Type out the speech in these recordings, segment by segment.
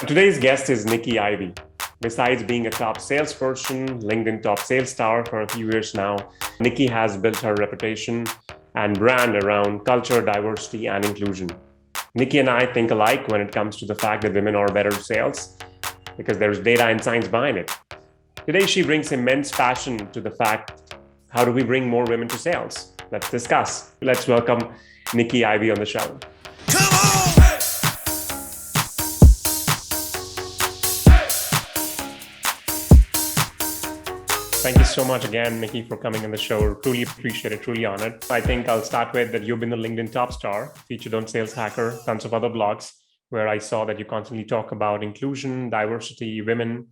Today's guest is Nikki Ivey. Besides being a top salesperson, LinkedIn top sales star for a few years now, Nikki has built her reputation and brand around culture, diversity, and inclusion. Nikki and I think alike when it comes to the fact that women are better at sales because there's data and science behind it. Today, she brings immense passion to the fact how do we bring more women to sales? Let's discuss. Let's welcome Nikki Ivey on the show. Come on! Thank you so much again, Nikki, for coming on the show. Truly appreciate it, truly honored. I think I'll start with that you've been the LinkedIn top star, featured on Sales Hacker, tons of other blogs, where I saw that you constantly talk about inclusion, diversity, women.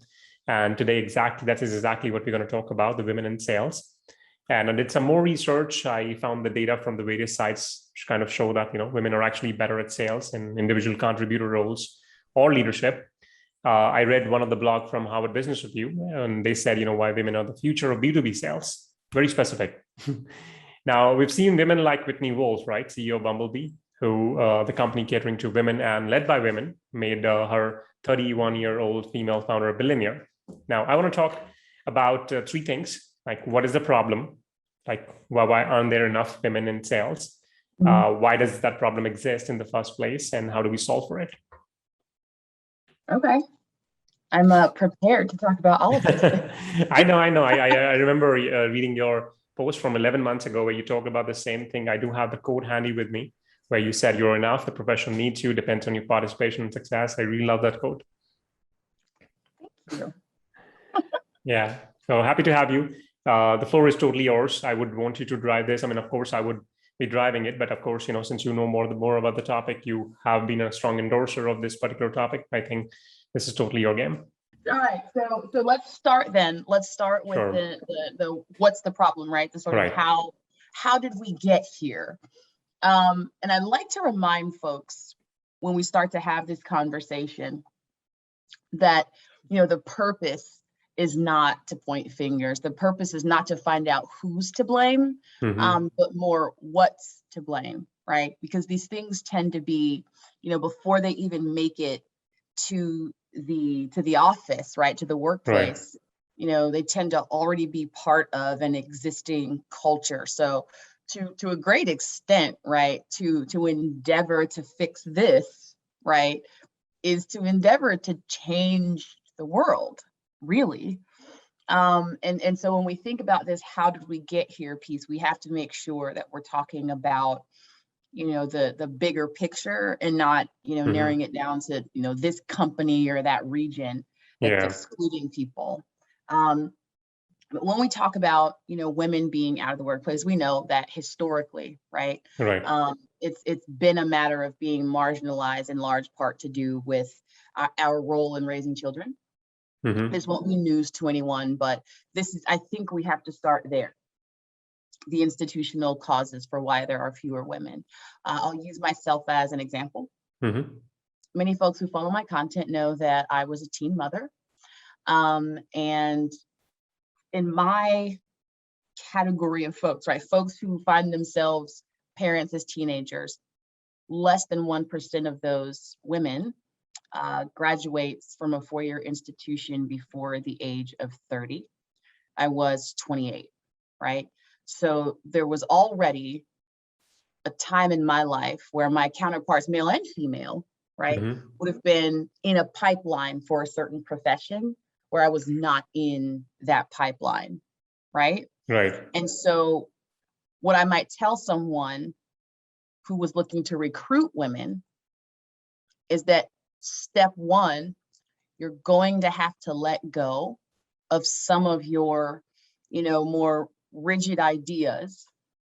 And today, that is exactly what we're going to talk about, the women in sales. And I did some more research. I found the data from the various sites which kind of show that, women are actually better at sales in individual contributor roles or leadership. I read one of the blog from Harvard Business Review, and they said, why women are the future of B2B sales. Very specific. Now, we've seen women like Whitney Wolfe, right? CEO of Bumblebee, who the company catering to women and led by women made her 31-year-old female founder a billionaire. Now, I want to talk about three things, like what is the problem? Like, why aren't there enough women in sales? Why does that problem exist in the first place? And how do we solve for it? Okay. I'm prepared to talk about all of this. I know. I remember reading your post from 11 months ago where you talk about the same thing. I do have the quote handy with me where you said you're enough. The profession needs you, depends on your participation and success. I really love that quote. Thank you. Yeah. So happy to have you. The floor is totally yours. I would want you to drive this. I mean, of course, I would be driving it, but of course, since you know more about the topic, you have been a strong endorser of this particular topic. I think this is totally your game. All right, so let's start then. Let's start with the what's the problem, right? The sort of how did we get here? And I'd like to remind folks when we start to have this conversation that the purpose is not to point fingers. The purpose is not to find out who's to blame, but more what's to blame, right? Because these things tend to be, before they even make it to the office, right, to the workplace, they tend to already be part of an existing culture. So to a great extent, right, to endeavor to fix this, right, is to endeavor to change the world. Really. And so when we think about this, how did we get here piece, we have to make sure that we're talking about, the bigger picture and not, narrowing it down to, this company or that region that's excluding people. But when we talk about, women being out of the workplace, we know that historically, right. It's been a matter of being marginalized in large part to do with our role in raising children. This won't be news to anyone, but I think we have to start there. The institutional causes for why there are fewer women. I'll use myself as an example. Many folks who follow my content know that I was a teen mother. And in my category of folks, right, folks who find themselves parents as teenagers, less than 1% of those women graduates from a four-year institution before the age of 30. I was 28, right? So there was already a time in my life where my counterparts, male and female, right, would have been in a pipeline for a certain profession where I was not in that pipeline, right? Right. And so what I might tell someone who was looking to recruit women is that step one, you're going to have to let go of some of your, more rigid ideas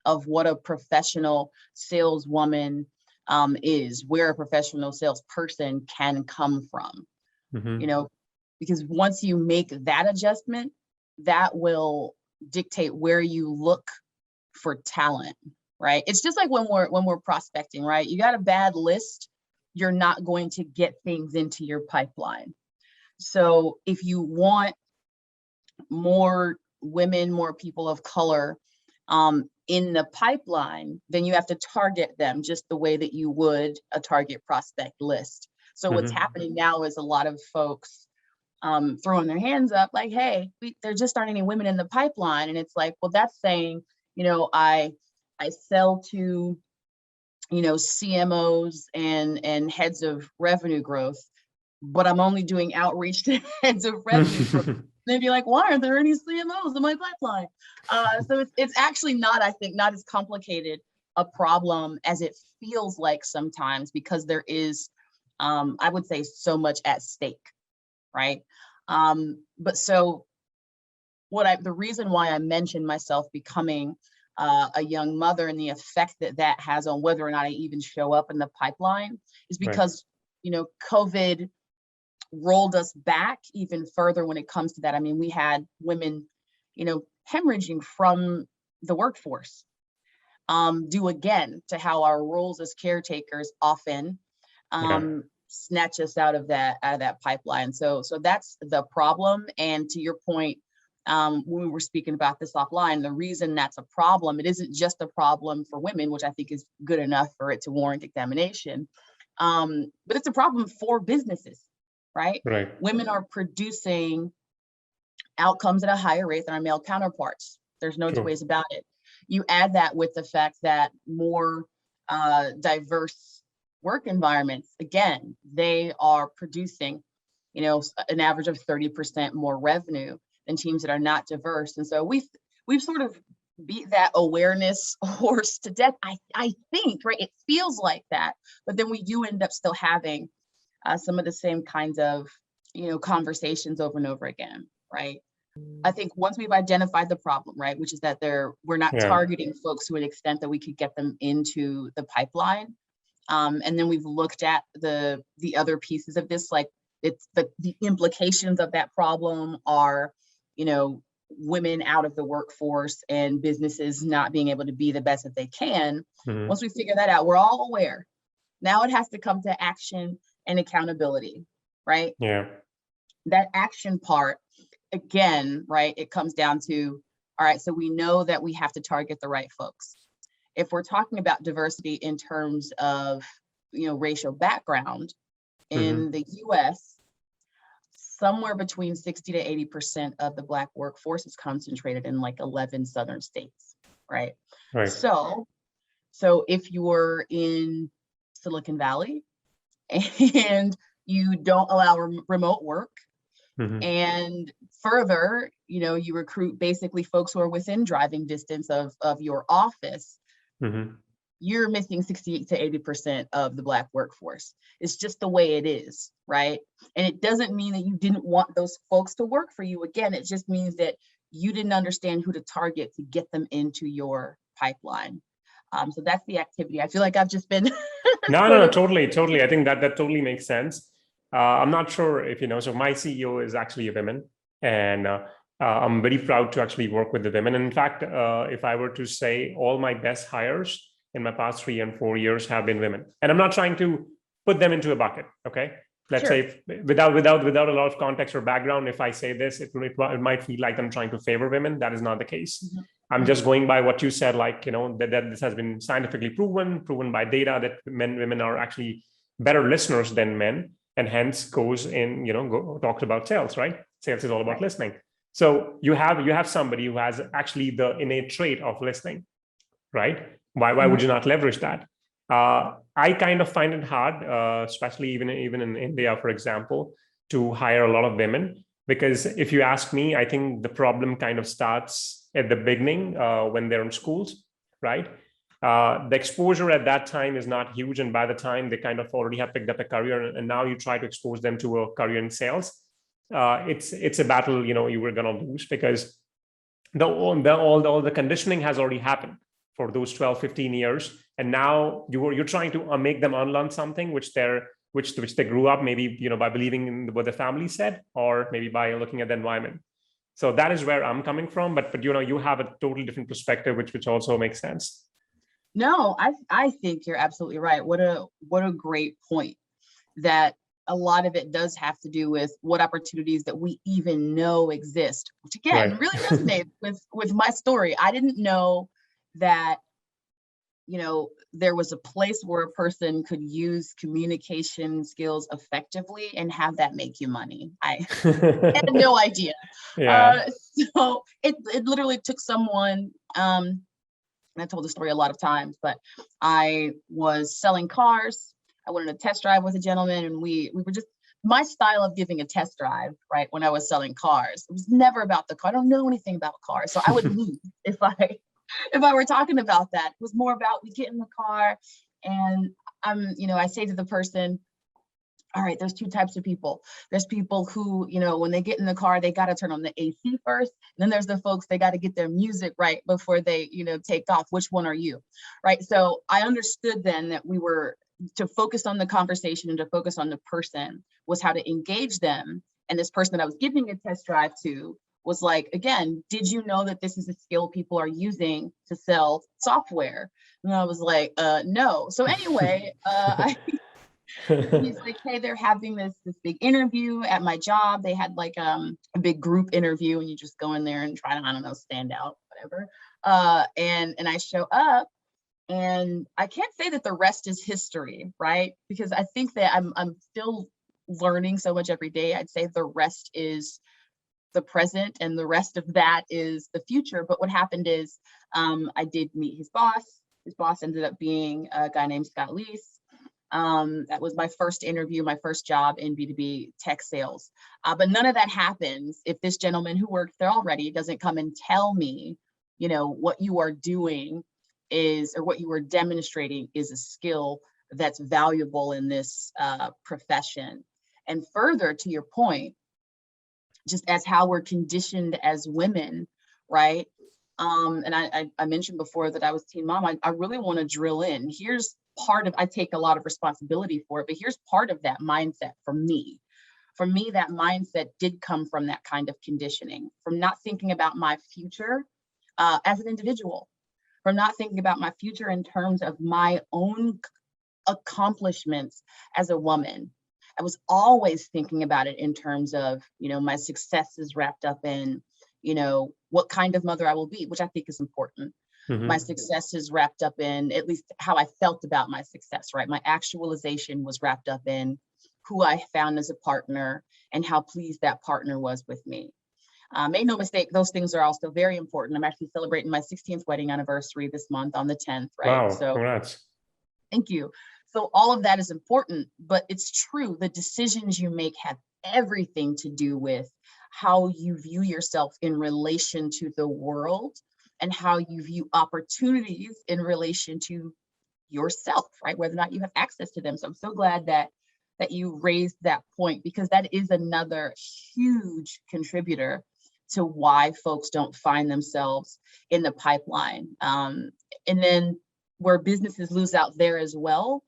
of what a professional saleswoman is, where a professional salesperson can come from, because once you make that adjustment, that will dictate where you look for talent, right? It's just like when we're prospecting, right? You got a bad list, you're not going to get things into your pipeline. So if you want more women, more people of color in the pipeline, then you have to target them just the way that you would a target prospect list. So what's happening now is a lot of folks throwing their hands up like, hey, there just aren't any women in the pipeline. And it's like, well, that's saying, I sell to, CMOs and heads of revenue growth, but I'm only doing outreach to heads of revenue growth. They'd be like, why aren't there any CMOs in my pipeline? So it's actually not, I think, not as complicated a problem as it feels like sometimes, because there is, I would say, so much at stake, right? But so the reason why I mentioned myself becoming a young mother and the effect that has on whether or not I even show up in the pipeline is because, COVID rolled us back even further when it comes to that. I mean, we had women, hemorrhaging from the workforce, due again to how our roles as caretakers often snatch us out of that pipeline. So that's the problem. And to your point, when we were speaking about this offline, the reason that's a problem, it isn't just a problem for women, which I think is good enough for it to warrant examination, but it's a problem for businesses. Right? Women are producing outcomes at a higher rate than our male counterparts. There's no two ways about it. You add that with the fact that more diverse work environments, again, they are producing, an average of 30% more revenue than teams that are not diverse. And so we've sort of beat that awareness horse to death. I think, right? It feels like that, but then we do end up still having some of the same kinds of, conversations over and over again, right? I think once we've identified the problem, right, which is that we're not targeting folks to an extent that we could get them into the pipeline, and then we've looked at the other pieces of this, like it's the implications of that problem are, women out of the workforce and businesses not being able to be the best that they can. Once we figure that out, we're all aware. Now it has to come to action and accountability, right? That action part, again, right, it comes down to, all right, so we know that we have to target the right folks. If we're talking about diversity in terms of, racial background in the US, somewhere between 60 to 80% of the Black workforce is concentrated in like 11 southern states, right? So if you're in Silicon Valley, and you don't allow remote work, and further, you recruit basically folks who are within driving distance of your office, you're missing 68 to 80% of the Black workforce. It's just the way it is, right? And it doesn't mean that you didn't want those folks to work for you. Again, it just means that you didn't understand who to target to get them into your pipeline. So that's the activity. I feel like I've just been No, totally. I think that totally makes sense. I'm not sure if you know. So my CEO is actually a woman, and I'm very proud to actually work with the women. And in fact, if I were to say, all my best hires in my past 3 and 4 years have been women. And I'm not trying to put them into a bucket. Okay, let's say without a lot of context or background, if I say this, it might feel like I'm trying to favor women. That is not the case. I'm just going by what you said, like, that this has been scientifically proven by data that women are actually better listeners than men, and hence goes in, talked about sales, right? Sales is all about listening. So you have somebody who has actually the innate trait of listening, right? Why would you not leverage that? I kind of find it hard, especially even in India, for example, to hire a lot of women, because if you ask me, I think the problem kind of starts at the beginning when they're in schools, right? The exposure at that time is not huge, and by the time they kind of already have picked up a career, and now you try to expose them to a career in sales, it's a battle you were going to lose, because all the conditioning has already happened for those 12, 15 years, and now you're trying to make them unlearn something which they grew up maybe by believing in what the family said, or maybe by looking at the environment. So that is where I'm coming from, but you have a totally different perspective, which also makes sense. No, I think you're absolutely right. What a great point, that a lot of it does have to do with what opportunities that we even know exist, which again really resonates with my story. I didn't know that there was a place where a person could use communication skills effectively and have that make you money. I had no idea. Yeah. So it literally took someone, and I told the story a lot of times, but I was selling cars. I went on a test drive with a gentleman, and we were just, my style of giving a test drive, right, when I was selling cars, it was never about the car. I don't know anything about cars, so I would lose if I were talking about that. It was more about, we get in the car and I say to the person, all right, there's two types of people. There's people who, when they get in the car, they got to turn on the AC first. And then there's the folks, they got to get their music right before they, take off. Which one are you? Right. So I understood then that we were to focus on the conversation and to focus on the person was how to engage them. And this person that I was giving a test drive to was like, again, did you know that this is a skill people are using to sell software? And I was like, no. So anyway, he's like, hey, they're having this big interview at my job. They had like a big group interview, and you just go in there and try to, I don't know, stand out, whatever. And I show up, and I can't say that the rest is history, right? Because I think that I'm still learning so much every day. I'd say the rest is the present, and the rest of that is the future. But what happened is I did meet his boss. His boss ended up being a guy named Scott Leese. That was my first interview, my first job in B2B tech sales. But none of that happens if this gentleman who worked there already doesn't come and tell me, what you are doing is, or what you are demonstrating is a skill that's valuable in this profession. And further to your point, just as how we're conditioned as women, right? And I mentioned before that I was teen mom. I really want to drill in. Here's part of, I take a lot of responsibility for it, but here's part of that mindset for me. For me, that mindset did come from that kind of conditioning, from not thinking about my future as an individual, from not thinking about my future in terms of my own accomplishments as a woman. I was always thinking about it in terms of, my success is wrapped up in, what kind of mother I will be, which I think is important. Mm-hmm. My success is wrapped up in at least how I felt about my success, right? My actualization was wrapped up in who I found as a partner and how pleased that partner was with me. Make no mistake, those things are also very important. I'm actually celebrating my 16th wedding anniversary this month on the 10th, right? Wow, so congrats. Thank you. So all of that is important, but it's true. The decisions you make have everything to do with how you view yourself in relation to the world and how you view opportunities in relation to yourself, right? Whether or not you have access to them. So I'm so glad that you raised that point, because that is another huge contributor to why folks don't find themselves in the pipeline. And then where businesses lose out there as well,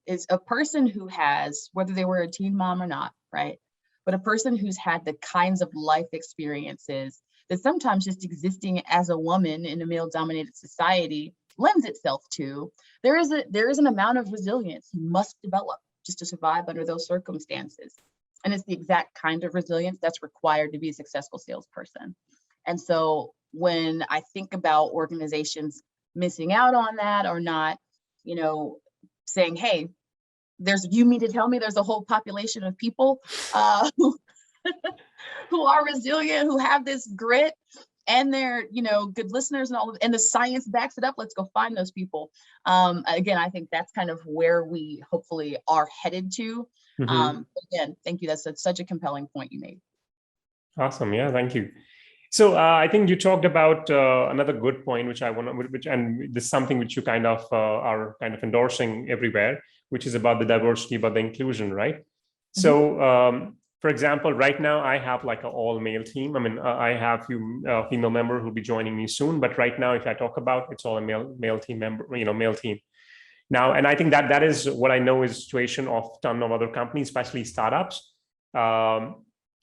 is a person who has, whether they were a teen mom or not, right? But a person who's had the kinds of life experiences that sometimes just existing as a woman in a male-dominated society lends itself to. There is an amount of resilience you must develop just to survive under those circumstances. And it's the exact kind of resilience that's required to be a successful salesperson. And so when I think about organizations missing out on that or not, saying, hey, you mean to tell me there's a whole population of people who are resilient, who have this grit, and they're, good listeners and all of, and the science backs it up. Let's go find those people. Again, I think that's kind of where we hopefully are headed to. Mm-hmm. Again, thank you. That's such a compelling point you made. Awesome. Yeah, thank you. So I think you talked about another good point, which I want to, and this is something which you kind of are kind of endorsing everywhere, which is about the diversity, about the inclusion, right? Mm-hmm. So, for example, right now I have like an all male team. I mean, I have a few female member who'll be joining me soon, but right now, if I talk about, it's all a male team member, male team. Now, and I think that is what I know is the situation of a ton of other companies, especially startups.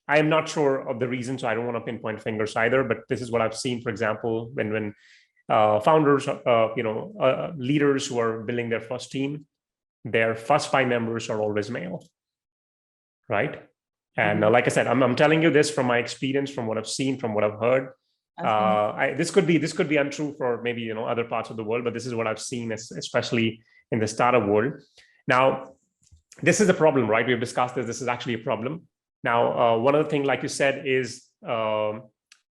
I am not sure of the reason, so I don't want to pinpoint fingers either, but this is what I've seen, for example, when founders, leaders who are building their first team, their first 5 members are always male, right? And like I said, I'm telling you this from my experience, from what I've seen, from what I've heard. This could be untrue for maybe other parts of the world, but this is what I've seen, especially in the startup world. Now, this is a problem, right? We've discussed this. This is actually a problem. Now, one of the things, like you said, is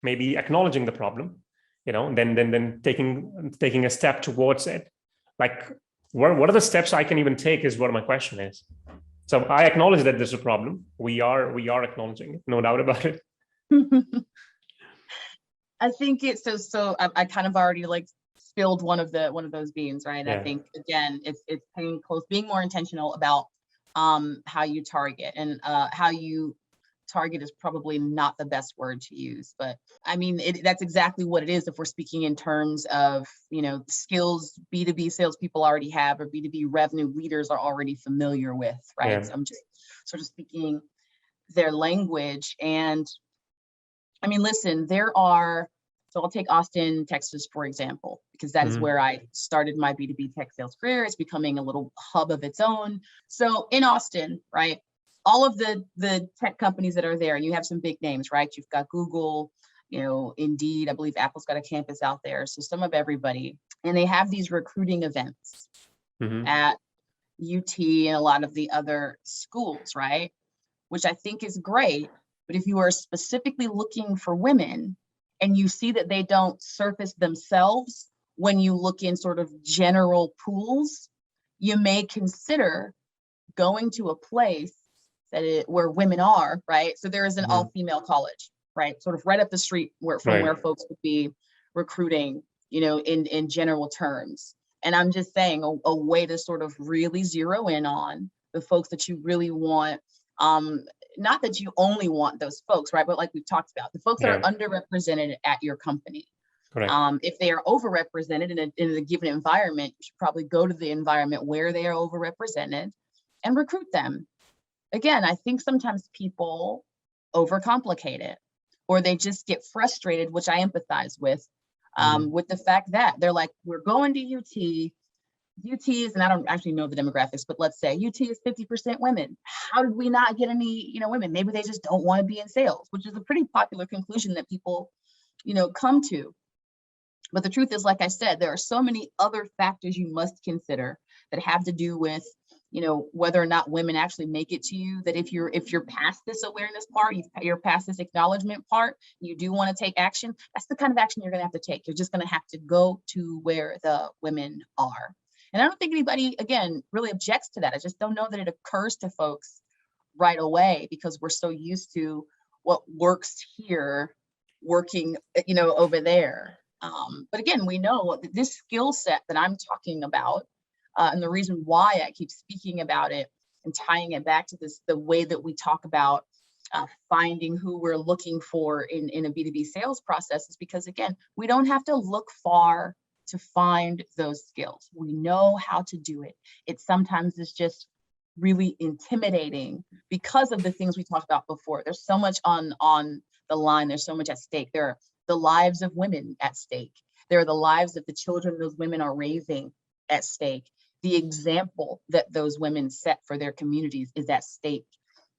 maybe acknowledging the problem, then taking a step towards it. Like, what are the steps I can even take is what my question is. So I acknowledge that there's a problem. We are acknowledging it, no doubt about it. I think it's so I kind of already like spilled one of those beans, right? Yeah. I think again, it's paying close, being more intentional about how you target, and how you target is probably not the best word to use, but I mean, that's exactly what it is. If we're speaking in terms of, skills B2B salespeople already have, or B2B revenue leaders are already familiar with, right? Yeah. So I'm just sort of speaking their language. And I mean, listen, so I'll take Austin, Texas, for example, because that is where I started my B2B tech sales career. It's becoming a little hub of its own. So in Austin, right, all of the tech companies that are there, and you have some big names, right? You've got Google, Indeed, I believe Apple's got a campus out there. So some of everybody, and they have these recruiting events at UT and a lot of the other schools, right? Which I think is great. But if you are specifically looking for women and you see that they don't surface themselves when you look in sort of general pools, you may consider going to a place where women are, right? So there is an all-female college, right? Sort of right up the street from where folks would be recruiting, in general terms. And I'm just saying a way to sort of really zero in on the folks that you really want. Not that you only want those folks, right? But like we've talked about, the folks that are underrepresented at your company. If they are overrepresented in a given environment, you should probably go to the environment where they are overrepresented and recruit them. Again, I think sometimes people overcomplicate it, or they just get frustrated, which I empathize with the fact that they're like, we're going to UT. UT is, and I don't actually know the demographics, but let's say UT is 50% women. How did we not get any, women? Maybe they just don't want to be in sales, which is a pretty popular conclusion that people, come to. But the truth is, like I said, there are so many other factors you must consider that have to do with, whether or not women actually make it to you, that if you're past this awareness part, you're past this acknowledgement part, you do want to take action, that's the kind of action you're going to have to take. You're just going to have to go to where the women are. And I don't think anybody, again, really objects to that. I just don't know that it occurs to folks right away, because we're so used to what works here working, over there. But again, we know that this skill set that I'm talking about, and the reason why I keep speaking about it and tying it back to the way that we talk about finding who we're looking for in a B2B sales process, is because, again, we don't have to look far to find those skills. We know how to do it. It sometimes is just really intimidating because of the things we talked about before. There's so much on the line. There's so much at stake. There are the lives of women at stake. There are the lives of the children those women are raising at stake. The example that those women set for their communities is at stake.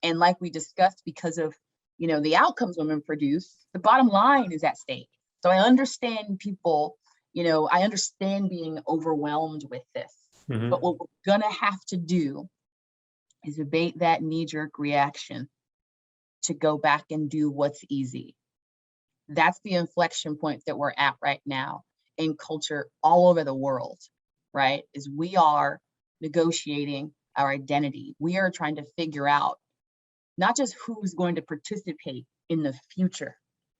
And like we discussed, because of, the outcomes women produce, the bottom line is at stake. So I understand people, I understand being overwhelmed with this, but what we're gonna have to do is abate that knee-jerk reaction to go back and do what's easy. That's the inflection point that we're at right now in culture all over the world, right? Is we are negotiating our identity. We are trying to figure out not just who's going to participate in the future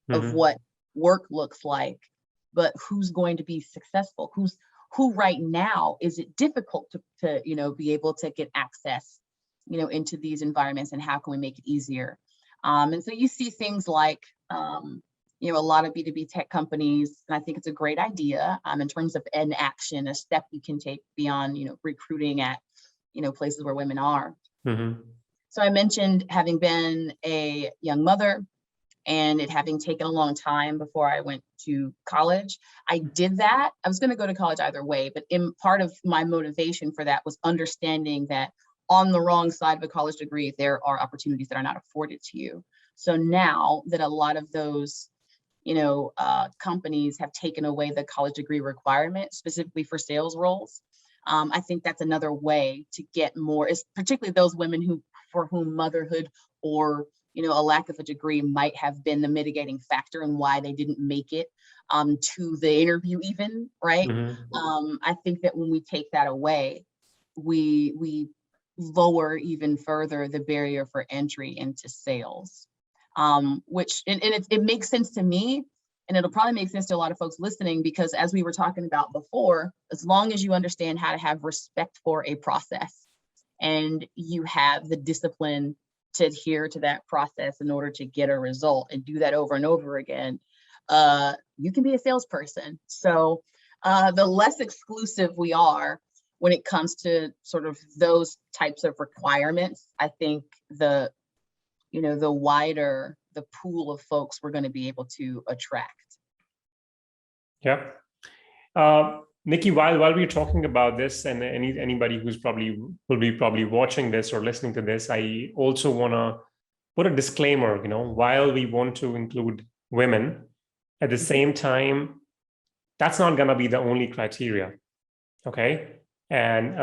of what work looks like, but who's going to be successful, who right now is it difficult to be able to get access, into these environments, and how can we make it easier? And so you see things like, a lot of B2B tech companies, and I think it's a great idea in terms of an action, a step you can take beyond, recruiting at, places where women are. So I mentioned having been a young mother and it having taken a long time before I went to college. I did that. I was going to go to college either way, but in part of my motivation for that was understanding that on the wrong side of a college degree, there are opportunities that are not afforded to you. So now that a lot of those companies have taken away the college degree requirement specifically for sales roles. I think that's another way to get more, is particularly those women for whom motherhood or a lack of a degree might have been the mitigating factor in why they didn't make it to the interview even, right? I think that when we take that away, we lower even further the barrier for entry into sales, which it makes sense to me, and it'll probably make sense to a lot of folks listening, because as we were talking about before, as long as you understand how to have respect for a process and you have the discipline to adhere to that process in order to get a result and do that over and over again, you can be a salesperson. So the less exclusive we are when it comes to sort of those types of requirements, I think the wider the pool of folks we're going to be able to attract. Yeah. Nikki, while we're talking about this, and anybody who's will be watching this or listening to this, I also want to put a disclaimer, while we want to include women, at the same time, that's not going to be the only criteria. Okay. And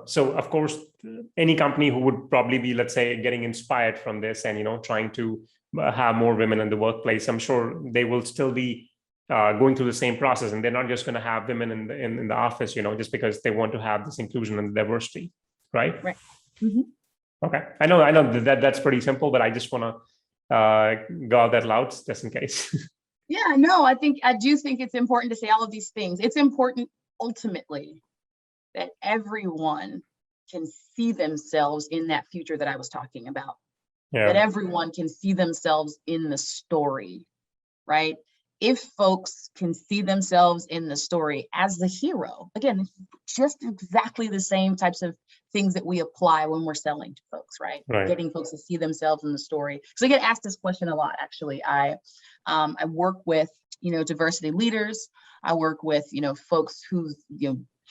so, of course, any company who would probably be, let's say, getting inspired from this and, trying to have more women in the workplace, I'm sure they will still be going through the same process, and they're not just going to have women in the office, just because they want to have this inclusion and diversity, right? Right. Mm-hmm. Okay, I know that's pretty simple, but I just want to go out that loud just in case. Yeah, no, I do think it's important to say all of these things. It's important ultimately that everyone can see themselves in that future that I was talking about. Yeah. That everyone can see themselves in the story, right? If folks can see themselves in the story as the hero, again, just exactly the same types of things that we apply when we're selling to folks, right? Getting folks to see themselves in the story. So I get asked this question a lot, actually. I work with, diversity leaders. I work with, folks whose,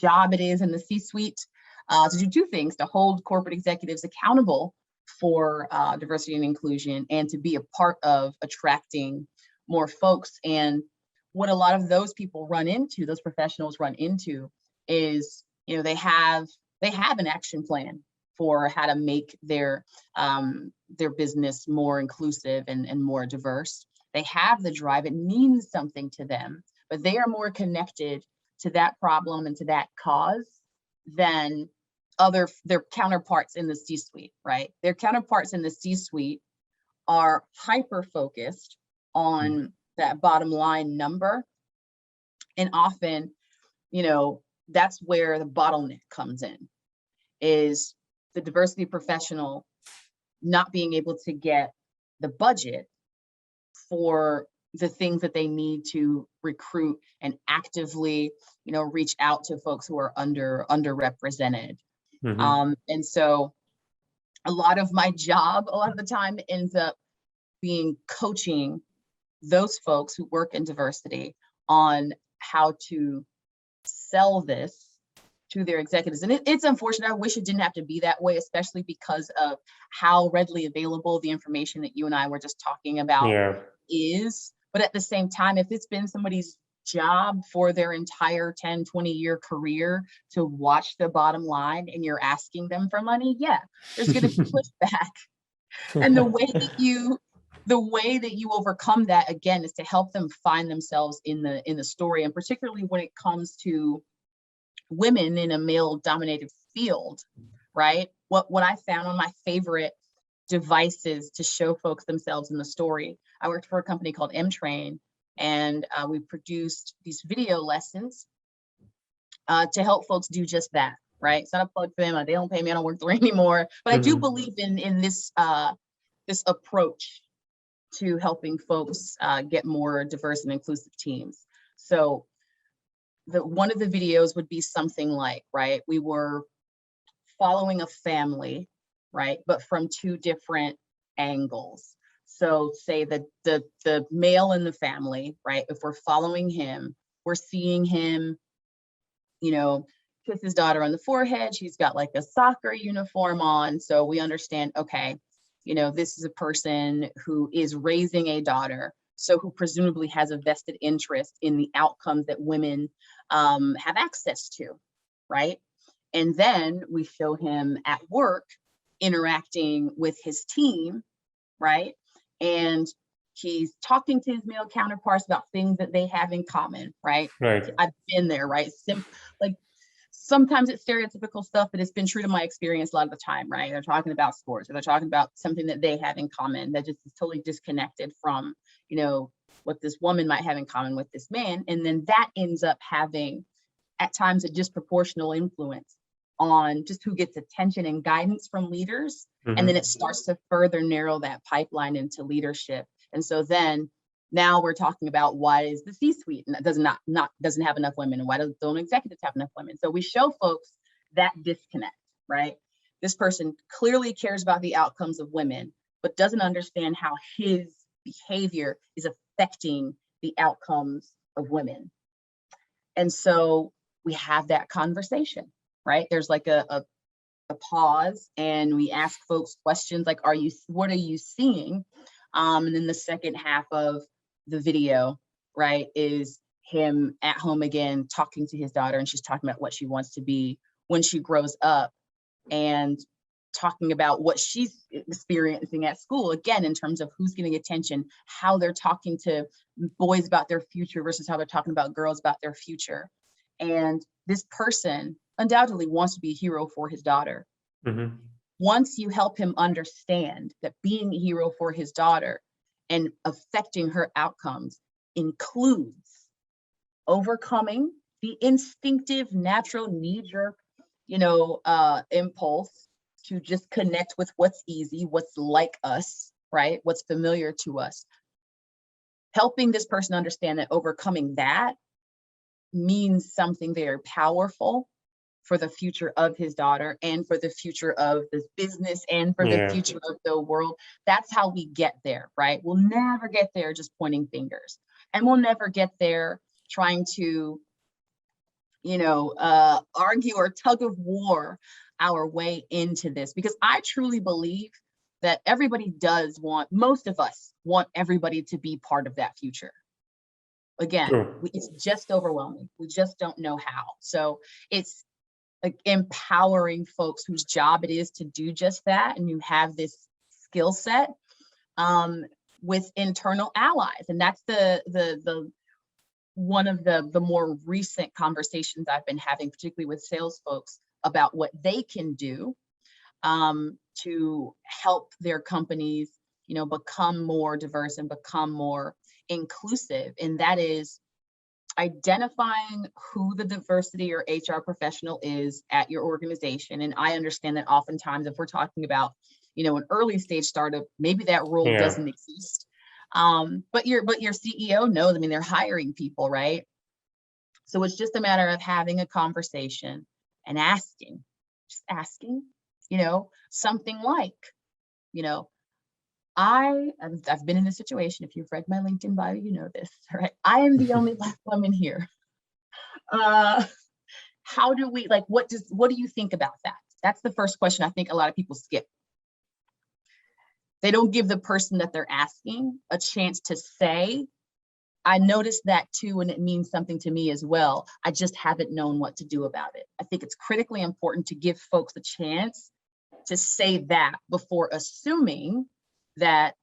job it is in the C-suite to do two things: to hold corporate executives accountable for diversity and inclusion, and to be a part of attracting more folks. And what a lot of those people run into, those professionals run into, is they have an action plan for how to make their business more inclusive and more diverse. They have the drive, it means something to them, but they are more connected to that problem and to that cause than their counterparts in the C-suite, right? Their counterparts in the C-suite are hyper focused on that bottom line number. And often, that's where the bottleneck comes in, is the diversity professional not being able to get the budget for the things that they need to recruit and actively, reach out to folks who are underrepresented. Mm-hmm. And so a lot of my job, a lot of the time, ends up being coaching those folks who work in diversity on how to sell this to their executives. And it's unfortunate. I wish it didn't have to be that way, especially because of how readily available the information that you and I were just talking about is. But at the same time, if it's been somebody's job for their entire 10, 20-year career to watch the bottom line, and you're asking them for money, there's going to be pushback. And the way that you overcome that, again, is to help them find themselves in the story. And particularly when it comes to women in a male-dominated field, right? What I found on my favorite devices to show folks themselves in the story, I worked for a company called M-Train, and we produced these video lessons to help folks do just that, right? It's not a plug for them. They don't pay me. I don't work there anymore. But I do believe in this this approach to helping folks get more diverse and inclusive teams. So one of the videos would be something like, right, we were following a family, right, but from two different angles. So say that the male in the family, right, if we're following him, we're seeing him, kiss his daughter on the forehead. She's got like a soccer uniform on. So we understand, okay, this is a person who is raising a daughter. so who presumably has a vested interest in the outcomes that women have access to, right? And then we show him at work interacting with his team, right? And he's talking to his male counterparts about things that they have in common, right? Right. I've been there, right? Like sometimes it's stereotypical stuff, but it's been true to my experience a lot of the time, right? They're talking about sports, or they're talking about something that they have in common that just is totally disconnected from, you know, what this woman might have in common with this man. And then that ends up having, at times, a disproportional influence on just who gets attention and guidance from leaders. And then it starts to further narrow that pipeline into leadership. And so then now we're talking about why is the C-suite and doesn't have enough women, and why don't executives have enough women? So we show folks that disconnect, right? This person clearly cares about the outcomes of women, but doesn't understand how his behavior is affecting the outcomes of women. And so we have that conversation, right? There's like a pause, and we ask folks questions like, what are you seeing? And then the second half of the video, right, is him at home again, talking to his daughter, and she's talking about what she wants to be when she grows up, and talking about what she's experiencing at school, again, in terms of who's getting attention, how they're talking to boys about their future versus how they're talking about girls about their future. And this person undoubtedly wants to be a hero for his daughter. Once you help him understand that being a hero for his daughter and affecting her outcomes includes overcoming the instinctive, natural, knee-jerk, impulse to just connect with what's easy, what's like us, right? What's familiar to us. Helping this person understand that overcoming that means something very powerful for the future of his daughter and for the future of this business and for the future of the world. That's how we get there, right? We'll never get there just pointing fingers, and we'll never get there trying to, argue or tug of war our way into this, because I truly believe that most of us want everybody to be part of that future. Again, it's just overwhelming. We just don't know how. So it's like empowering folks whose job it is to do just that, and you have this skill set with internal allies. And that's the one of the more recent conversations I've been having, particularly with sales folks, about what they can do to help their companies, become more diverse and become more inclusive. And that is identifying who the diversity or HR professional is at your organization. And I understand that oftentimes if we're talking about, an early stage startup, maybe that role doesn't exist. But your CEO knows, they're hiring people, right? So it's just a matter of having a conversation and asking, something like, I've been in this situation. If you've read my LinkedIn bio, you know this, right? I am the only Black woman here. How do we, what do you think about that? That's the first question I think a lot of people skip. They don't give the person that they're asking a chance to say, I noticed that too, and it means something to me as well. I just haven't known what to do about it. I think it's critically important to give folks a chance to say that before assuming that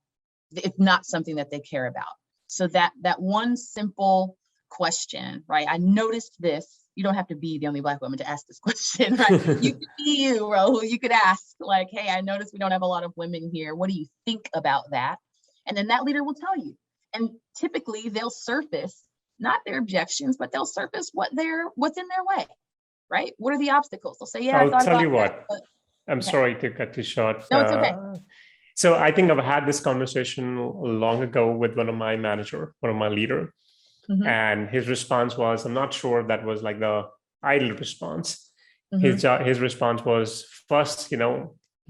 it's not something that they care about. So that one simple question, right? I noticed this. You don't have to be the only Black woman to ask this question, right? You could be you, Rahul. You could ask like, hey, I noticed we don't have a lot of women here. What do you think about that? And then that leader will tell you. And typically they'll surface not their objections, but they'll surface what's in their way, right? What are the obstacles? They'll say, yeah, I'll tell you what. I'm sorry to cut you short. No, it's okay. So I think I've had this conversation long ago with one of my leader. And his response was, I'm not sure if that was like the ideal response. His response was, first,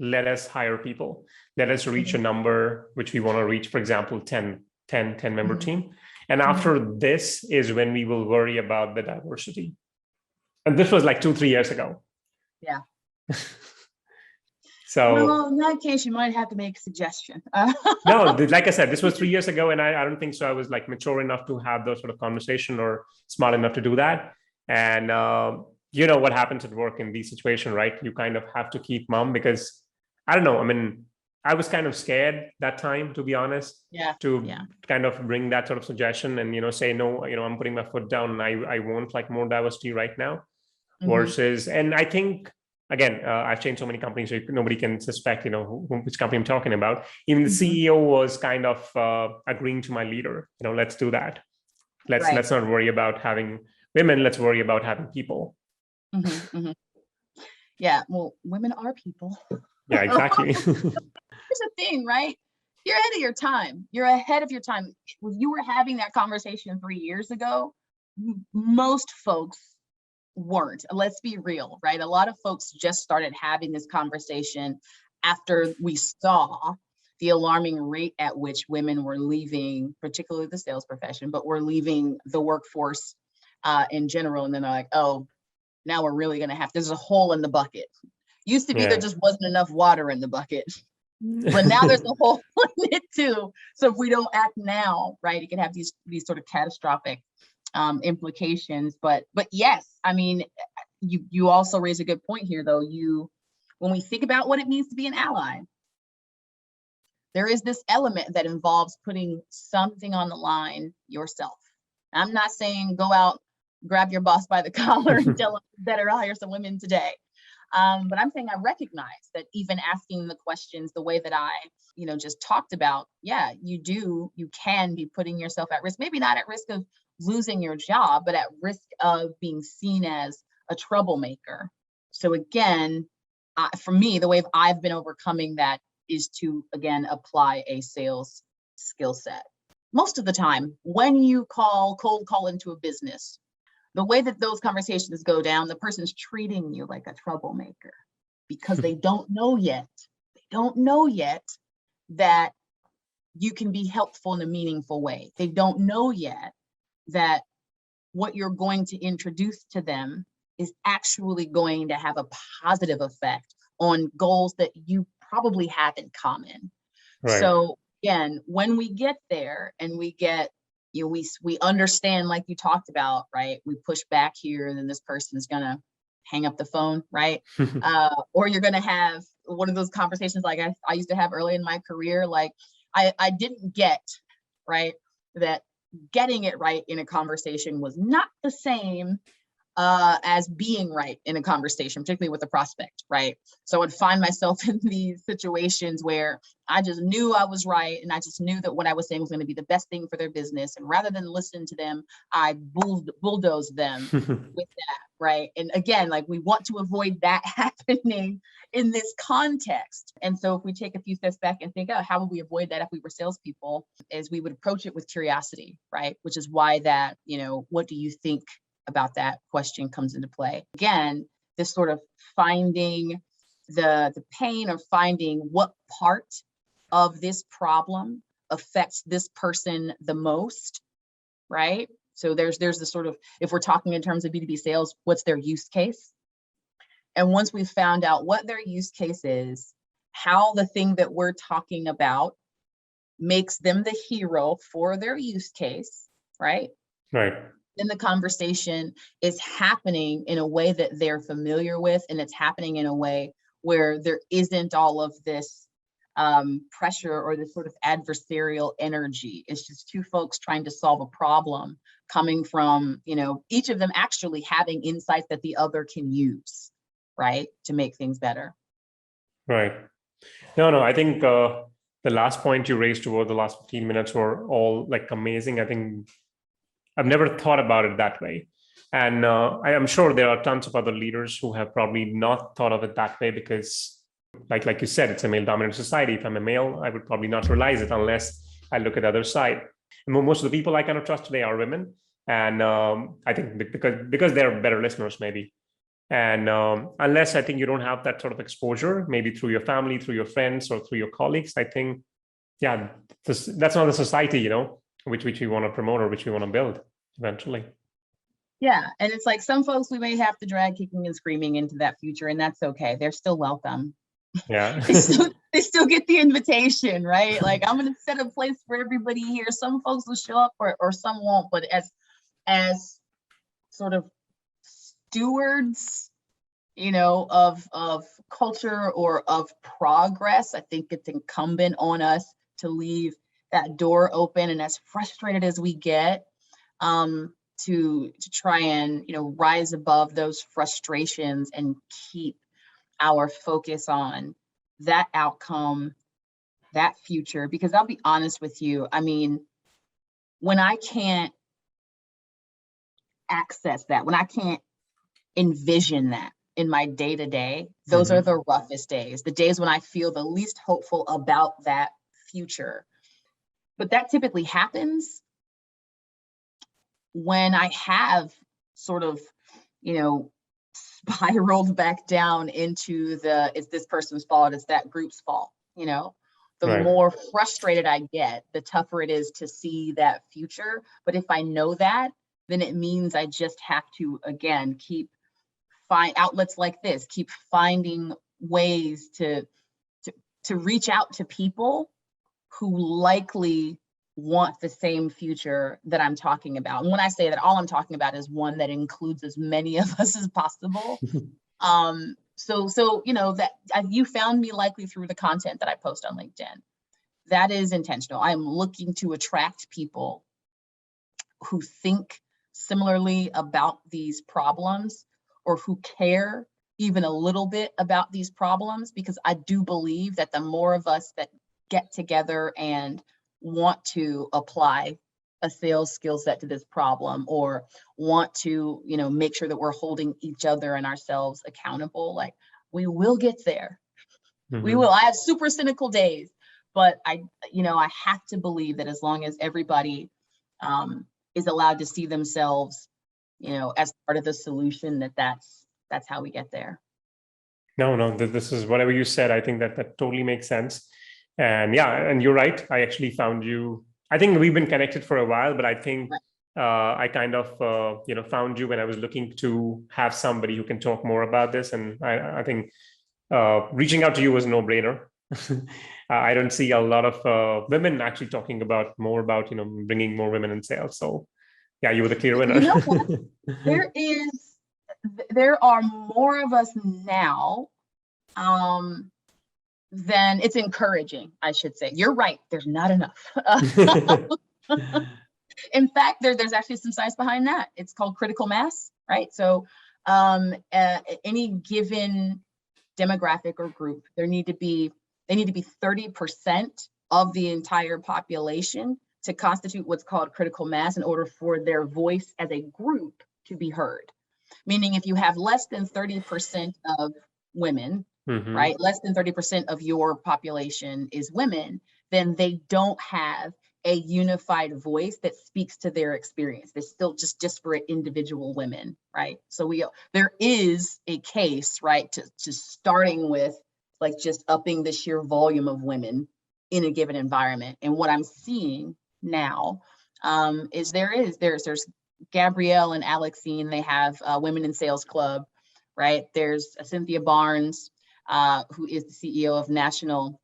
let us hire people. Let us reach a number which we want to reach, for example, 10 member team. And after this is when we will worry about the diversity. And this was like 2-3 years ago. Yeah. So well, in that case, you might have to make a suggestion. No, like I said, this was 3 years ago, and I don't think so. I was like mature enough to have those sort of conversation or smart enough to do that. And you know what happens at work in these situations, right? You kind of have to keep mum because I don't know. I mean, I was kind of scared that time, to be honest, to kind of bring that sort of suggestion and, you know, say, no, you know, I'm putting my foot down and I want like more diversity right now versus, and I think, again, I've changed so many companies, so nobody can suspect, you know, which company I'm talking about. Even the CEO was kind of agreeing to my leader, you know, let's do that. Let's not worry about having women. Let's worry about having people. Yeah, well, women are people. Yeah, exactly. Here's the thing, right? You're ahead of your time. You're ahead of your time. If you were having that conversation 3 years ago, most folks weren't. Let's be real, right? A lot of folks just started having this conversation after we saw the alarming rate at which women were leaving, particularly the sales profession, but were leaving the workforce in general. And then they're like, oh, now we're really going to have, there's a hole in the bucket. Used to be there just wasn't enough water in the bucket, but now there's a hole in it too. So if we don't act now, right, it can have these sort of catastrophic implications. But yes, I mean, you also raise a good point here, though. When we think about what it means to be an ally, there is this element that involves putting something on the line yourself. I'm not saying go out, grab your boss by the collar and tell them better hire some women today. But I'm saying I recognize that even asking the questions the way that I, just talked about, you can be putting yourself at risk, maybe not at risk of losing your job, but at risk of being seen as a troublemaker. So again, for me, the way I've been overcoming that is to, again, apply a sales skill set. Most of the time, when you cold call into a business, the way that those conversations go down, the person's treating you like a troublemaker because they don't know yet. They don't know yet that you can be helpful in a meaningful way. They don't know yet that what you're going to introduce to them is actually going to have a positive effect on goals that you probably have in common. Right. So again, when we get there and we get, we understand, like you talked about, right? We push back here and then this person is going to hang up the phone, right? Or you're going to have one of those conversations like I used to have early in my career. Like I didn't get, right, that getting it right in a conversation was not the same as being right in a conversation, particularly with a prospect, right? So I would find myself in these situations where I just knew I was right, and I just knew that what I was saying was going to be the best thing for their business. And rather than listen to them, I bulldozed them with that, right? And again, like we want to avoid that happening in this context. And so if we take a few steps back and think, oh, how would we avoid that if we were salespeople? Is we would approach it with curiosity, right? Which is why that, what do you think about that question comes into play. Again, this sort of finding the pain or finding what part of this problem affects this person the most, right? So there's the sort of, if we're talking in terms of B2B sales, what's their use case? And once we've found out what their use case is, how the thing that we're talking about makes them the hero for their use case, right? Right. Then the conversation is happening in a way that they're familiar with, and it's happening in a way where there isn't all of this pressure or this sort of adversarial energy. It's just two folks trying to solve a problem coming from, each of them actually having insights that the other can use, right, to make things better. Right. No, I think the last point you raised toward the last 15 minutes were all like amazing. I think I've never thought about it that way. And I am sure there are tons of other leaders who have probably not thought of it that way because, like you said, it's a male-dominant society. If I'm a male, I would probably not realize it unless I look at the other side. And most of the people I kind of trust today are women. And I think because they're better listeners, maybe. And unless I think you don't have that sort of exposure, maybe through your family, through your friends, or through your colleagues, I think, that's not the society, which we want to promote or which we want to build eventually. Yeah, and it's like some folks we may have to drag kicking and screaming into that future, and that's okay. They're still welcome. Yeah. they still get the invitation, right? Like, I'm going to set a place for everybody here. Some folks will show up or some won't, but as sort of stewards, of culture or of progress, I think it's incumbent on us to leave that door open. And as frustrated as we get, to try and, rise above those frustrations and keep our focus on that outcome, that future. Because I'll be honest with you, I mean, when I can't access that, when I can't envision that in my day-to-day, those are the roughest days, the days when I feel the least hopeful about that future. But that typically happens when I have sort of, spiraled back down into it's this person's fault, it's that group's fault. The Right. more frustrated I get, the tougher it is to see that future. But if I know that, then it means I just have to, again, find outlets like this, keep finding ways to reach out to people who likely want the same future that I'm talking about. And when I say that, all I'm talking about is one that includes as many of us as possible. So that you found me likely through the content that I post on LinkedIn. That is intentional. I'm looking to attract people who think similarly about these problems, or who care even a little bit about these problems, because I do believe that the more of us that get together and want to apply a sales skill set to this problem, or want to, make sure that we're holding each other and ourselves accountable, like, we will get there. We will. I have super cynical days, but I have to believe that as long as everybody is allowed to see themselves, as part of the solution, that's how we get there. No, this is whatever you said. I think that totally makes sense. And yeah, and you're right. I actually found you. I think we've been connected for a while, but I think I kind of, found you when I was looking to have somebody who can talk more about this. And I think reaching out to you was a no-brainer. I don't see a lot of women actually talking more about, bringing more women in sales. So yeah, you were the clear winner. You know what? There are more of us now than it's encouraging, I should say. You're right. There's not enough. In fact, there's actually some science behind that. It's called critical mass, right? So any given demographic or group, they need to be 30% of the entire population to constitute what's called critical mass in order for their voice as a group to be heard. Meaning, if you have less than 30% of women, right, less than 30% of your population is women, then they don't have a unified voice that speaks to their experience. They're still just disparate individual women, right? So there is a case, right, to starting with, like, just upping the sheer volume of women in a given environment. And what I'm seeing now is there's Gabrielle and Alexine. They have Women in Sales Club, right? There's Cynthia Barnes, who is the CEO of National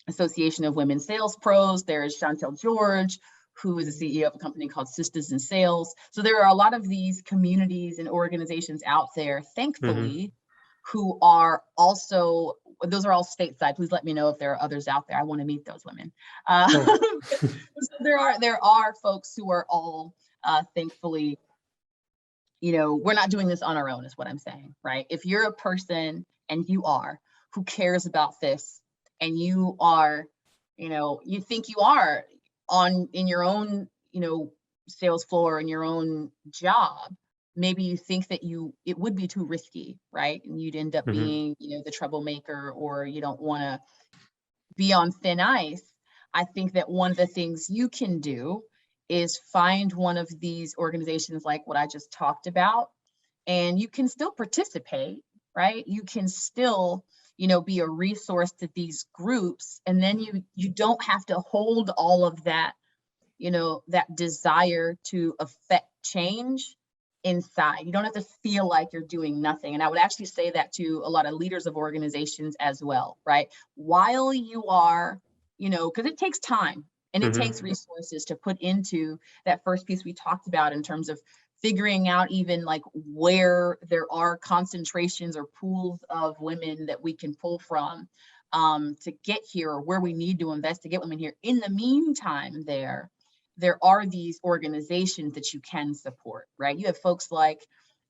Association of Women Sales Pros. There's Chantel George, who is the CEO of a company called Sisters in Sales. So there are a lot of these communities and organizations out there, thankfully, who are also, those are all stateside. Please let me know if there are others out there. I want to meet those women. So there are folks who are all, thankfully, we're not doing this on our own, is what I'm saying, right? If you're a person, and you are, who cares about this, and you are, you think you are in your own, sales floor, in your own job, maybe you think that it would be too risky, right? And you'd end up being, the troublemaker, or you don't want to be on thin ice. I think that one of the things you can do is find one of these organizations like what I just talked about, and you can still participate, right? You can still, be a resource to these groups, and then you don't have to hold all of that, that desire to affect change inside. You don't have to feel like you're doing nothing. And I would actually say that to a lot of leaders of organizations as well, right? While you are, because it takes time and it takes resources to put into that first piece we talked about in terms of figuring out even like where there are concentrations or pools of women that we can pull from to get here, or where we need to invest to get women here. In the meantime, there are these organizations that you can support, right? You have folks like,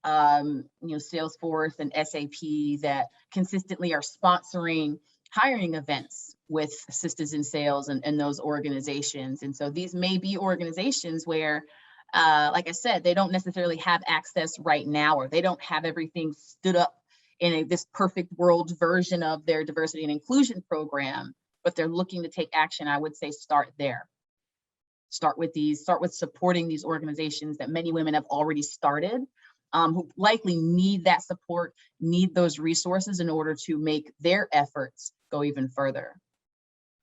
Salesforce and SAP that consistently are sponsoring hiring events with Sisters in Sales and those organizations. And so these may be organizations where, like I said, they don't necessarily have access right now, or they don't have everything stood up in this perfect world version of their diversity and inclusion program, but they're looking to take action. I would say start there. Start with supporting these organizations that many women have already started, who likely need that support, need those resources in order to make their efforts go even further.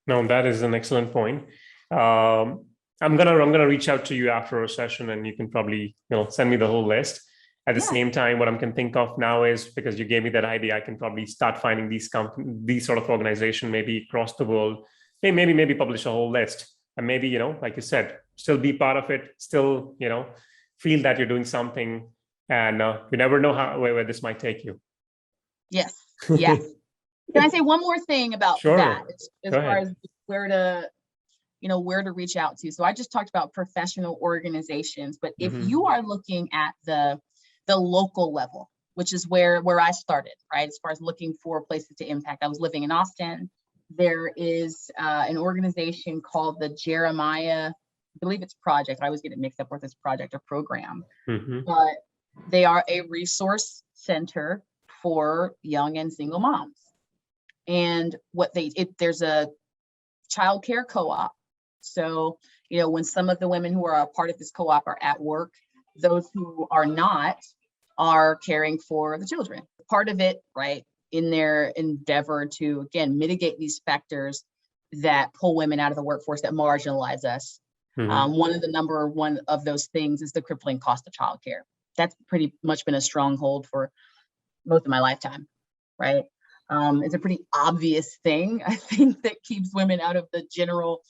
No, that is an excellent point. I'm gonna reach out to you after a session, and you can probably send me the whole list. At the same time, what I can think of now is, because you gave me that idea, I can probably start finding these sort of organization maybe across the world. Maybe publish a whole list. And maybe, like you said, still be part of it, still, feel that you're doing something, and you never know where this might take you. Yes. Yes. Can I say one more thing about that as far as where to reach out to? So I just talked about professional organizations, but if you are looking at the local level, which is where I started, right? As far as looking for places to impact. I was living in Austin. There is an organization called the Jeremiah, I believe it's project. I always get it mixed up with this project or program, but they are a resource center for young and single moms. And there's a childcare co-op. So, when some of the women who are a part of this co-op are at work, those who are not are caring for the children. Part of it, right, in their endeavor to, again, mitigate these factors that pull women out of the workforce, that marginalize us. One of the number one of those things is the crippling cost of childcare. That's pretty much been a stronghold for most of my lifetime, right? It's a pretty obvious thing, I think, that keeps women out of the general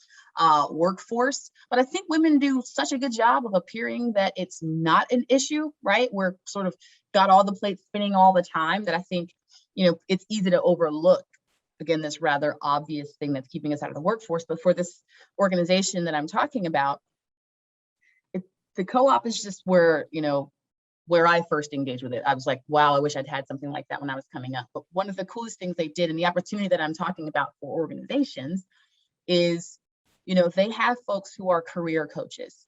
workforce. But I think women do such a good job of appearing that it's not an issue, right? We're sort of got all the plates spinning all the time, that I think, it's easy to overlook, again, this rather obvious thing that's keeping us out of the workforce. But for this organization that I'm talking about, the co-op is just where I first engaged with it. I was like, wow, I wish I'd had something like that when I was coming up. But one of the coolest things they did, and the opportunity that I'm talking about for organizations, is, they have folks who are career coaches,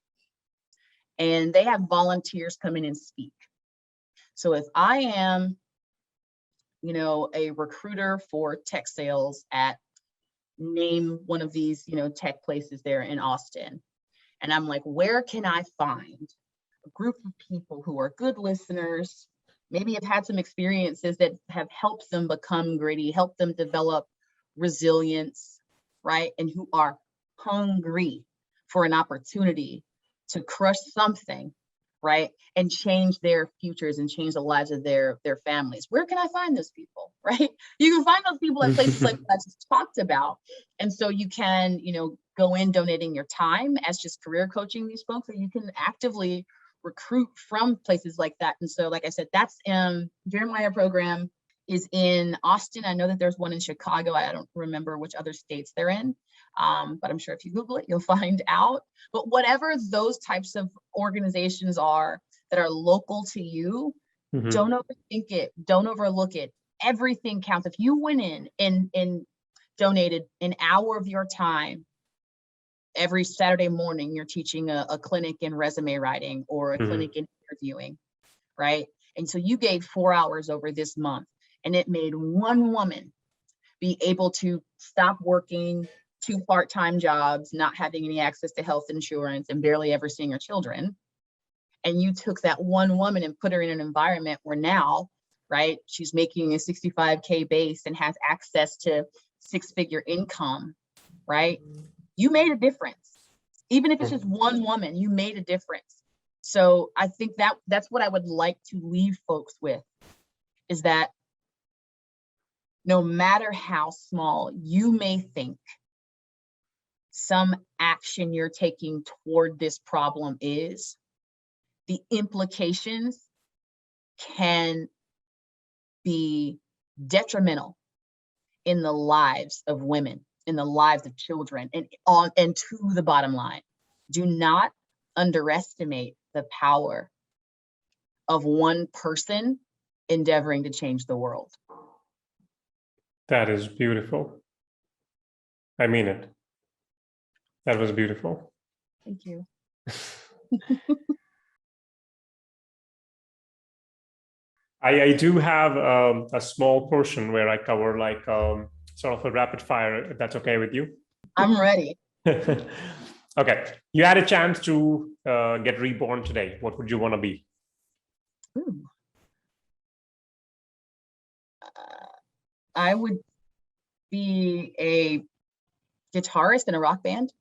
and they have volunteers come in and speak. So if I am, a recruiter for tech sales at, name one of these, tech places there in Austin, and I'm like, where can I find a group of people who are good listeners, maybe have had some experiences that have helped them become gritty, helped them develop resilience, right? And who are hungry for an opportunity to crush something, right? And change their futures and change the lives of their families. Where can I find those people, right? You can find those people at places like I just talked about. And so you can, go in donating your time as just career coaching these folks, or you can actively recruit from places like that. And so, like I said, that's Jeremiah program is in Austin. I know that there's one in Chicago. I don't remember which other states they're in, but I'm sure if you Google it, you'll find out. But whatever those types of organizations are that are local to you, don't overthink it. Don't overlook it. Everything counts. If you went in and donated an hour of your time every Saturday morning, you're teaching a clinic in resume writing or a clinic in interviewing, right? And so you gave 4 hours over this month, and it made one woman be able to stop working 2 part-time jobs, not having any access to health insurance, and barely ever seeing her children. And you took that one woman and put her in an environment where now, right, she's making a 65K base and has access to 6-figure income, right? You made a difference. Even if it's just one woman, you made a difference. So I think that's what I would like to leave folks with, is that no matter how small you may think some action you're taking toward this problem is, the implications can be detrimental in the lives of women, in the lives of children, and to the bottom line. Do not underestimate the power of one person endeavoring to change the world. That is beautiful. I mean it. That was beautiful. Thank you. I do have a small portion where I cover like sort of a rapid fire, if that's okay with you. I'm ready. Okay. You had a chance to get reborn today. What would you want to be? I would be a guitarist in a rock band.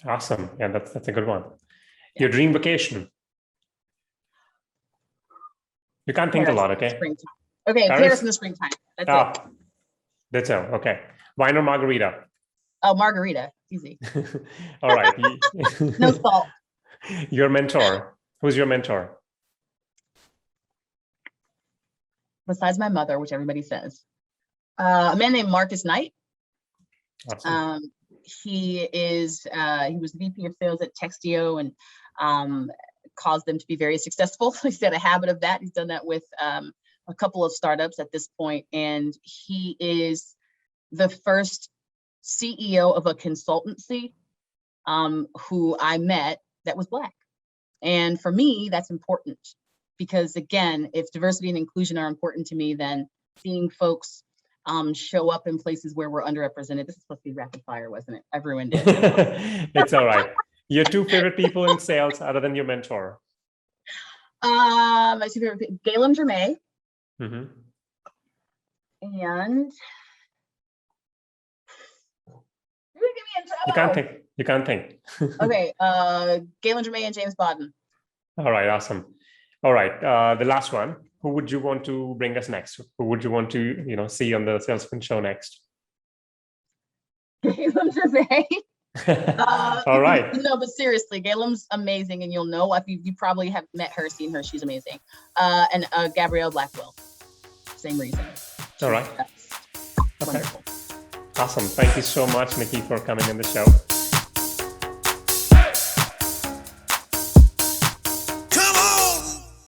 Awesome. Yeah, that's a good one. Yeah. Your dream vacation. You can't think Paris a lot, okay? Springtime. Okay, Paris in the springtime. That's it. That's all. Okay. Wine or margarita? Oh, margarita. Easy. All right. No salt. Your mentor. Who's your mentor? Besides my mother, which everybody says. A man named Marcus Knight. Awesome. He was the VP of sales at Textio and caused them to be very successful. He's had a habit of that. He's done that with a couple of startups at this point, and he is the first CEO of a consultancy who I met that was Black. And for me, that's important because, again, if diversity and inclusion are important to me, then seeing folks show up in places where we're underrepresented. This is supposed to be rapid fire, wasn't it? I've ruined it. It's all right. Your two favorite people in sales other than your mentor? My two favorite people, Galen Germain. Mm-hmm. And you're gonna get me in trouble. You can't think. Okay, Galen Germain and James Bodden. All right, awesome. All right, the last one. Who would you want to bring us next? Who would you want to, see on the Salesman Show next? Galen Germain. All right. No, but seriously, Galen's amazing, and you'll know if you probably have met her, seen her. She's amazing. And Gabrielle Blackwell, same reason. All right. Wonderful. Awesome. Thank you so much, Nikki, for coming on the show.